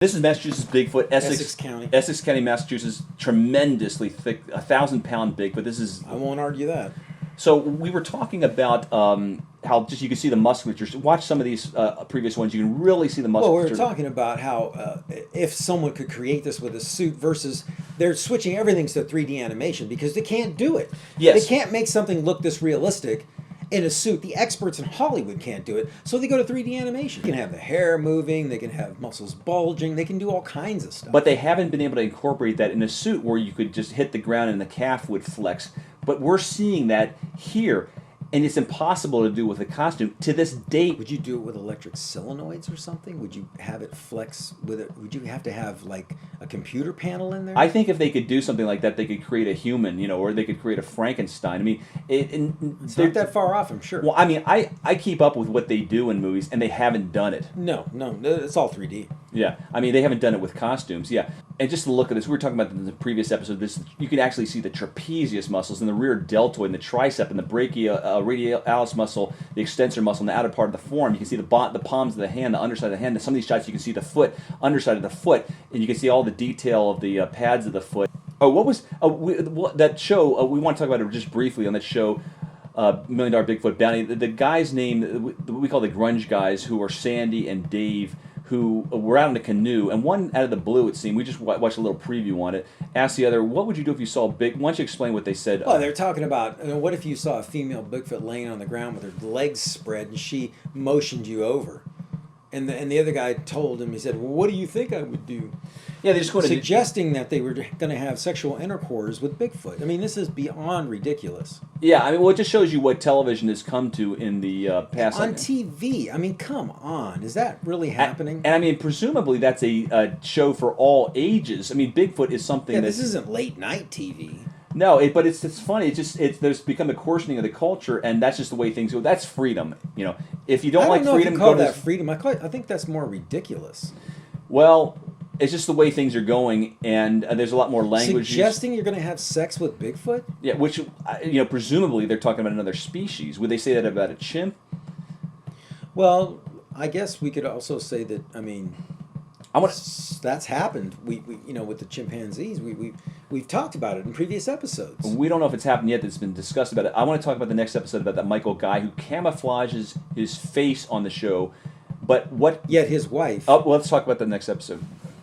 This is Massachusetts Bigfoot, Essex County, Massachusetts. Tremendously thick, 1,000-pound Bigfoot. This is. I won't argue that. So we were talking about how just you can see the musculature. Watch some of these previous ones. You can really see the musculature. Well, we were talking about how if someone could create this with a suit versus they're switching everything to 3D animation because they can't do it. Yes. They can't make something look this realistic in a suit. The experts in Hollywood can't do it, so they go to 3D animation. They can have the hair moving, they can have muscles bulging, they can do all kinds of stuff. But they haven't been able to incorporate that in a suit where you could just hit the ground and the calf would flex. But we're seeing that here, and it's impossible to do with a costume to this date. Would you do it with electric solenoids or something? Would you have it flex with it? Would you have to have like a computer panel in there? I think if they could do something like that, they could create a human, or they could create a Frankenstein. I mean, it's not that far off, I'm sure. Well, I mean, I keep up with what they do in movies, and they haven't done it. No, it's all 3D. Yeah, I mean, they haven't done it with costumes. Yeah, and just to look at this, we were talking about in the previous episode. This you can actually see the trapezius muscles and the rear deltoid and the tricep and the brachialis muscle, the extensor muscle, and the outer part of the forearm. You can see the palms of the hand, the underside of the hand. Some of these shots you can see the foot, underside of the foot, and you can see all the detail of the pads of the foot. Oh, what was that show? We want to talk about it just briefly on that show. $1 Million Bigfoot Bounty. The guy's name we call the grunge guys, who are Sandy and Dave, who were out in a canoe, and one out of the blue, it seemed, we just watched a little preview on it, asked the other, what would you do if you saw Why don't you explain what they said? Well, they're talking about, what if you saw a female Bigfoot laying on the ground with her legs spread and she motioned you over? And the other guy told him, he said, well, what do you think I would do? Yeah, they just suggesting that they were going to have sexual intercourse with Bigfoot. I mean, this is beyond ridiculous. Yeah, I mean, well, it just shows you what television has come to in the past. On TV, I mean, come on, is that really happening? And I mean, presumably that's a show for all ages. I mean, Bigfoot is something. Yeah, this isn't late night TV. No, but it's funny. There's become a coarsening of the culture, and that's just the way things go. That's freedom. If you don't like freedom, go to that freedom. I think that's more ridiculous. Well, it's just the way things are going, and there's a lot more language. Suggesting you're going to have sex with Bigfoot? Yeah, which presumably they're talking about another species. Would they say that about a chimp? Well, I guess we could also say that. I mean, that's happened. We with the chimpanzees. We've talked about it in previous episodes. We don't know if it's happened yet. That's been discussed about it. I want to talk about the next episode about that Michael guy who camouflages his face on the show, but what? Yet his wife. Oh, well, let's talk about the next episode.